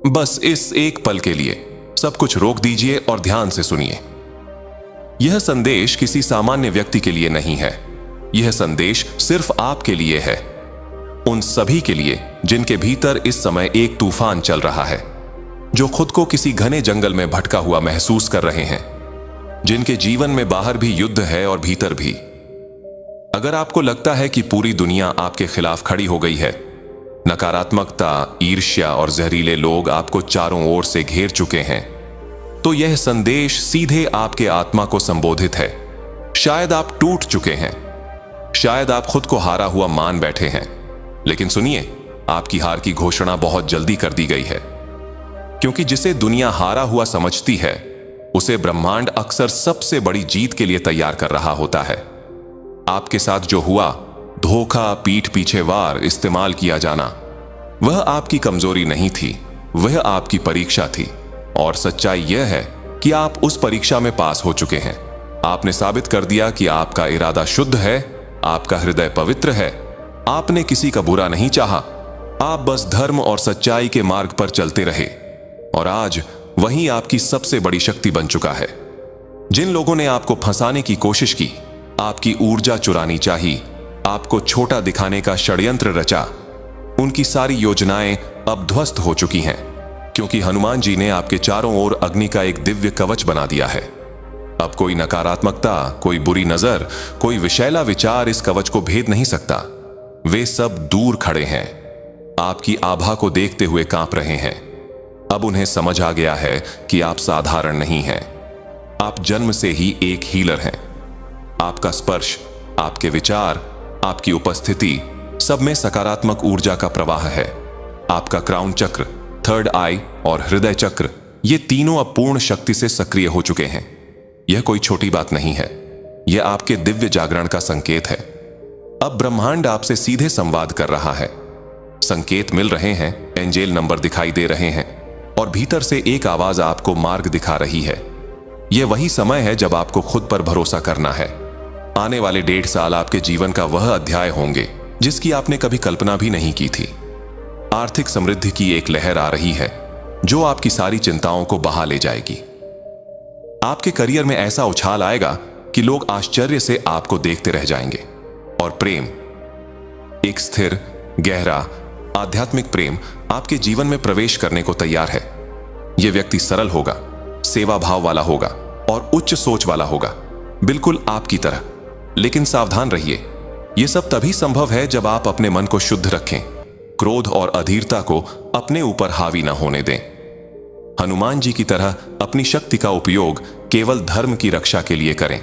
बस इस एक पल के लिए सब कुछ रोक दीजिए और ध्यान से सुनिए। यह संदेश किसी सामान्य व्यक्ति के लिए नहीं है। यह संदेश सिर्फ आपके लिए है, उन सभी के लिए जिनके भीतर इस समय एक तूफान चल रहा है, जो खुद को किसी घने जंगल में भटका हुआ महसूस कर रहे हैं, जिनके जीवन में बाहर भी युद्ध है और भीतर भी। अगर आपको लगता है कि पूरी दुनिया आपके खिलाफ खड़ी हो गई है, नकारात्मकता, ईर्ष्या और जहरीले लोग आपको चारों ओर से घेर चुके हैं, तो यह संदेश सीधे आपके आत्मा को संबोधित है। शायद आप टूट चुके हैं, शायद आप खुद को हारा हुआ मान बैठे हैं, लेकिन सुनिए, आपकी हार की घोषणा बहुत जल्दी कर दी गई है। क्योंकि जिसे दुनिया हारा हुआ समझती है, उसे ब्रह्मांड अक्सर सबसे बड़ी जीत के लिए तैयार कर रहा होता है। आपके साथ जो हुआ, धोखा, पीठ पीछे वार, इस्तेमाल किया जाना, वह आपकी कमजोरी नहीं थी, वह आपकी परीक्षा थी। और सच्चाई यह है कि आप उस परीक्षा में पास हो चुके हैं। आपने साबित कर दिया कि आपका इरादा शुद्ध है, आपका हृदय पवित्र है, आपने किसी का बुरा नहीं चाहा, आप बस धर्म और सच्चाई के मार्ग पर चलते रहे। और आज वही आपकी सबसे बड़ी शक्ति बन चुका है। जिन लोगों ने आपको फंसाने की कोशिश की, आपकी ऊर्जा चुरानी चाही, आपको छोटा दिखाने का षड्यंत्र रचा, उनकी सारी योजनाएं अब ध्वस्त हो चुकी हैं, क्योंकि हनुमान जी ने आपके चारों ओर अग्नि का एक दिव्य कवच बना दिया है। अब कोई नकारात्मकता, कोई बुरी नजर, कोई विषैला विचार इस कवच को भेद नहीं सकता। वे सब दूर खड़े हैं, आपकी आभा को देखते हुए कांप रहे हैं। अब उन्हें समझ आ गया है कि आप साधारण नहीं हैं, आप जन्म से ही एक हीलर हैं। आपका स्पर्श, आपके विचार, आपकी उपस्थिति, सब में सकारात्मक ऊर्जा का प्रवाह है। आपका क्राउन चक्र, थर्ड आई और हृदय चक्र, ये तीनों अब पूर्ण शक्ति से सक्रिय हो चुके हैं। यह कोई छोटी बात नहीं है, यह आपके दिव्य जागरण का संकेत है। अब ब्रह्मांड आपसे सीधे संवाद कर रहा है। संकेत मिल रहे हैं, एंजेल नंबर दिखाई दे रहे हैं, और भीतर से एक आवाज आपको मार्ग दिखा रही है। यह वही समय है जब आपको खुद पर भरोसा करना है। आने वाले 1.5 साल आपके जीवन का वह अध्याय होंगे जिसकी आपने कभी कल्पना भी नहीं की थी। आर्थिक समृद्धि की एक लहर आ रही है जो आपकी सारी चिंताओं को बहा ले जाएगी। आपके करियर में ऐसा उछाल आएगा कि लोग आश्चर्य से आपको देखते रह जाएंगे। और प्रेम, एक स्थिर, गहरा, आध्यात्मिक प्रेम आपके जीवन में प्रवेश करने को तैयार है। यह व्यक्ति सरल होगा, सेवा भाव वाला होगा और उच्च सोच वाला होगा, बिल्कुल आपकी तरह। लेकिन सावधान रहिए, यह सब तभी संभव है जब आप अपने मन को शुद्ध रखें, क्रोध और अधीरता को अपने ऊपर हावी न होने दें। हनुमान जी की तरह अपनी शक्ति का उपयोग केवल धर्म की रक्षा के लिए करें।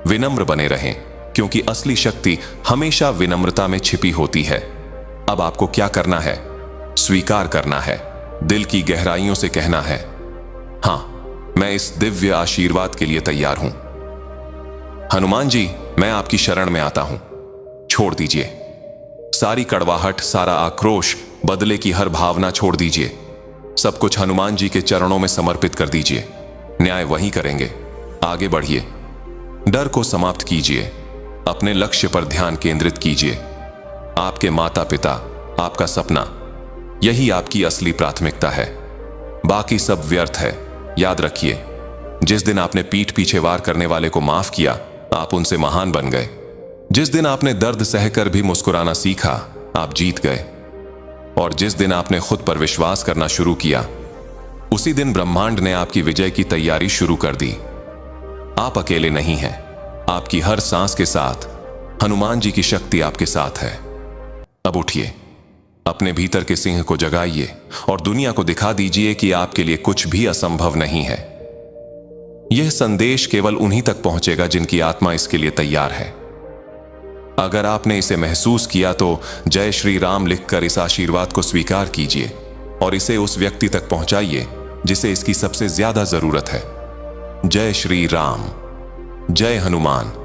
विनम्र बने रहें, क्योंकि असली शक्ति हमेशा विनम्रता में छिपी होती है। अब आपको क्या करना है? स्वीकार करना है, दिल की गहराइयों से कहना है, हां, मैं इस दिव्य आशीर्वाद के लिए तैयार हूं। हनुमान जी, मैं आपकी शरण में आता हूं, छोड़ दीजिए सारी कड़वाहट, सारा आक्रोश, बदले की हर भावना छोड़ दीजिए। सब कुछ हनुमान जी के चरणों में समर्पित कर दीजिए। न्याय वही करेंगे। आगे बढ़िए, डर को समाप्त कीजिए, अपने लक्ष्य पर ध्यान केंद्रित कीजिए। आपके माता पिता, आपका सपना, यही आपकी असली प्राथमिकता है। बाकी सब व्यर्थ है। याद रखिए, जिस दिन आपने पीठ पीछे वार करने वाले को माफ किया, आप उनसे महान बन गए। जिस दिन आपने दर्द सहकर भी मुस्कुराना सीखा, आप जीत गए। और जिस दिन आपने खुद पर विश्वास करना शुरू किया, उसी दिन ब्रह्मांड ने आपकी विजय की तैयारी शुरू कर दी। आप अकेले नहीं हैं। आपकी हर सांस के साथ हनुमान जी की शक्ति आपके साथ है। अब उठिए, अपने भीतर के सिंह को जगाइए और दुनिया को दिखा दीजिए कि आपके लिए कुछ भी असंभव नहीं है। यह संदेश केवल उन्हीं तक पहुंचेगा जिनकी आत्मा इसके लिए तैयार है। अगर आपने इसे महसूस किया तो जय श्री राम लिखकर इस आशीर्वाद को स्वीकार कीजिए और इसे उस व्यक्ति तक पहुंचाइए जिसे इसकी सबसे ज्यादा जरूरत है। जय श्री राम, जय हनुमान।